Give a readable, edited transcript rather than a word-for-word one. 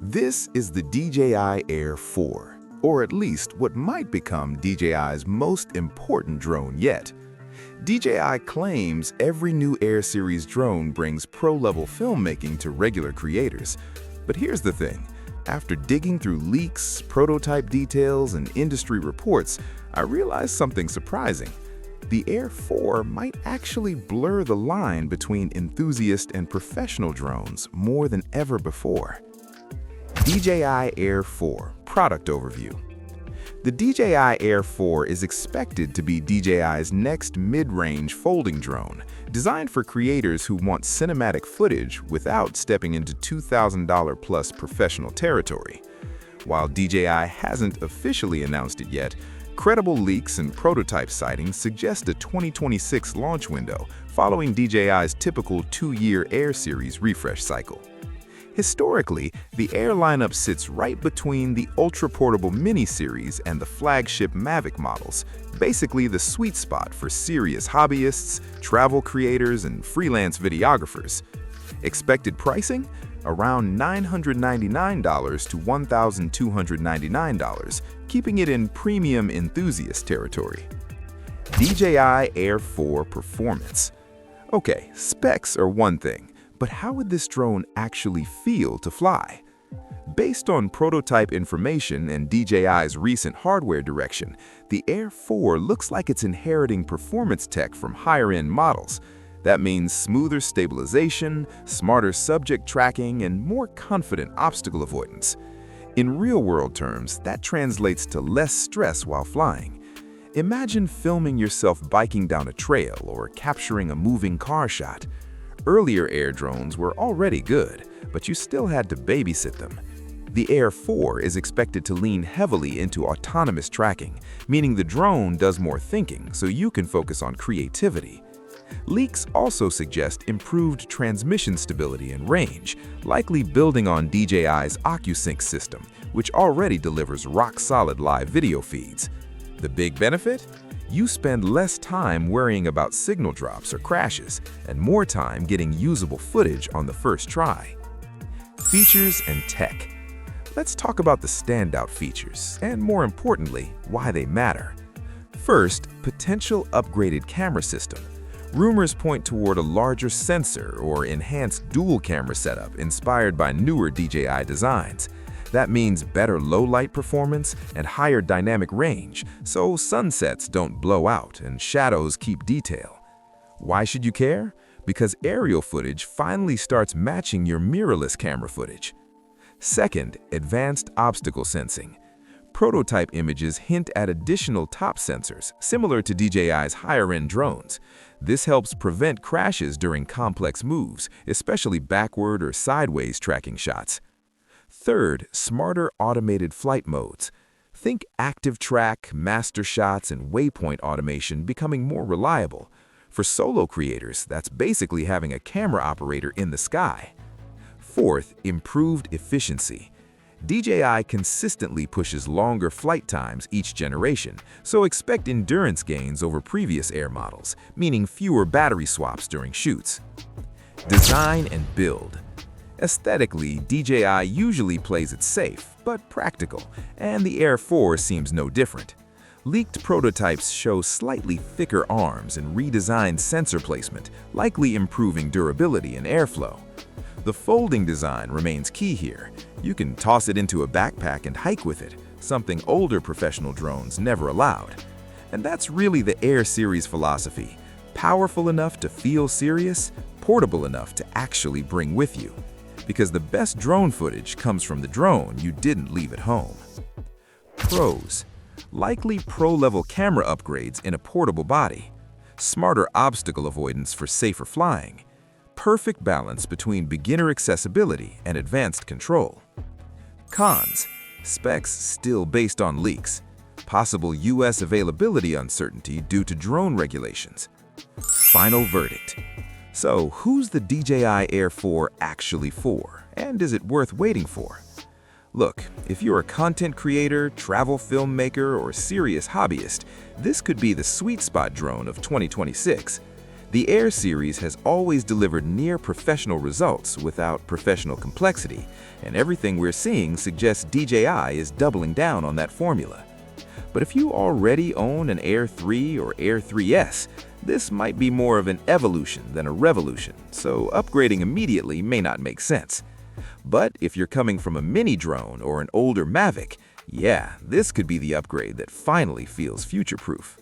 This is the DJI Air 4, or at least what might become DJI's most important drone yet. DJI claims every new Air series drone brings pro-level filmmaking to regular creators. But here's the thing. After digging through leaks, prototype details, and industry reports, I realized something surprising. The Air 4 might actually blur the line between enthusiast and professional drones more than ever before. DJI Air 4 Product Overview. The DJI Air 4 is expected to be DJI's next mid-range folding drone, designed for creators who want cinematic footage without stepping into $2,000-plus professional territory. While DJI hasn't officially announced it yet, credible leaks and prototype sightings suggest a 2026 launch window following DJI's typical 2-year Air series refresh cycle. Historically, the Air lineup sits right between the ultra-portable Mini series and the flagship Mavic models, basically the sweet spot for serious hobbyists, travel creators, and freelance videographers. Expected pricing? Around $999 to $1,299, keeping it in premium enthusiast territory. DJI Air 4 Performance. Okay, specs are one thing. But how would this drone actually feel to fly? Based on prototype information and DJI's recent hardware direction, the Air 4 looks like it's inheriting performance tech from higher-end models. That means smoother stabilization, smarter subject tracking, and more confident obstacle avoidance. In real-world terms, that translates to less stress while flying. Imagine filming yourself biking down a trail or capturing a moving car shot. Earlier Air drones were already good, but you still had to babysit them. The Air 4 is expected to lean heavily into autonomous tracking, meaning the drone does more thinking so you can focus on creativity. Leaks also suggest improved transmission stability and range, likely building on DJI's OcuSync system, which already delivers rock-solid live video feeds. The big benefit? You spend less time worrying about signal drops or crashes, and more time getting usable footage on the first try. Features and tech. Let's talk about the standout features, and more importantly, why they matter. First, potential upgraded camera system. Rumors point toward a larger sensor or enhanced dual camera setup inspired by newer DJI designs. That means better low-light performance and higher dynamic range, so sunsets don't blow out and shadows keep detail. Why should you care? Because aerial footage finally starts matching your mirrorless camera footage. Second, advanced obstacle sensing. Prototype images hint at additional top sensors, similar to DJI's higher-end drones. This helps prevent crashes during complex moves, especially backward or sideways tracking shots. Third, smarter automated flight modes. Think active track, master shots, and waypoint automation becoming more reliable. For solo creators, that's basically having a camera operator in the sky. Fourth, improved efficiency. DJI consistently pushes longer flight times each generation, so expect endurance gains over previous Air models, meaning fewer battery swaps during shoots. Design and build. Aesthetically, DJI usually plays it safe, but practical, and the Air 4 seems no different. Leaked prototypes show slightly thicker arms and redesigned sensor placement, likely improving durability and airflow. The folding design remains key here. You can toss it into a backpack and hike with it, something older professional drones never allowed. And that's really the Air series philosophy: powerful enough to feel serious, portable enough to actually bring with you. Because the best drone footage comes from the drone you didn't leave at home. Pros. Likely pro-level camera upgrades in a portable body. Smarter obstacle avoidance for safer flying. Perfect balance between beginner accessibility and advanced control. Cons. Specs still based on leaks. Possible US availability uncertainty due to drone regulations. Final verdict. So, who's the DJI Air 4 actually for, and is it worth waiting for? Look, if you're a content creator, travel filmmaker, or serious hobbyist, this could be the sweet spot drone of 2026. The Air series has always delivered near-professional results without professional complexity, and everything we're seeing suggests DJI is doubling down on that formula. But if you already own an Air 3 or Air 3S, this might be more of an evolution than a revolution, so upgrading immediately may not make sense. But if you're coming from a mini drone or an older Mavic, yeah, this could be the upgrade that finally feels future-proof.